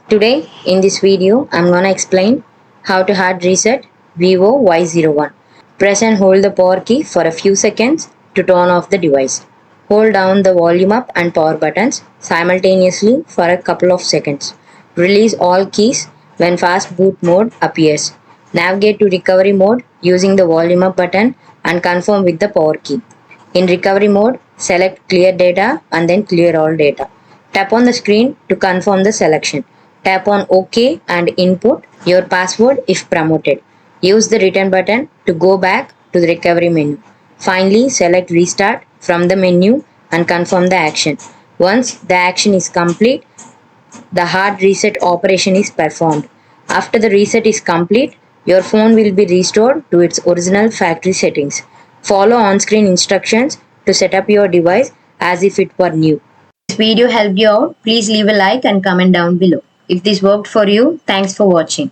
Today in this video I'm gonna explain how to hard reset Vivo Y01. Press and hold the power key for a few seconds to turn off the device. Hold down the volume up and power buttons simultaneously for a couple of seconds. Release all keys when fast boot mode appears. Navigate to recovery mode using the volume up button and confirm with the power key. In recovery mode, select clear data and then clear all data. Tap on the screen to confirm the selection. Tap on OK and input your password if prompted. Use the return button to go back to the recovery menu. Finally, select restart from the menu and confirm the action. Once the action is complete, the hard reset operation is performed. After the reset is complete, your phone will be restored to its original factory settings. Follow on-screen instructions to set up your device as if it were new. If this video helped you out, please leave a like and comment down below. If this worked for you, thanks for watching.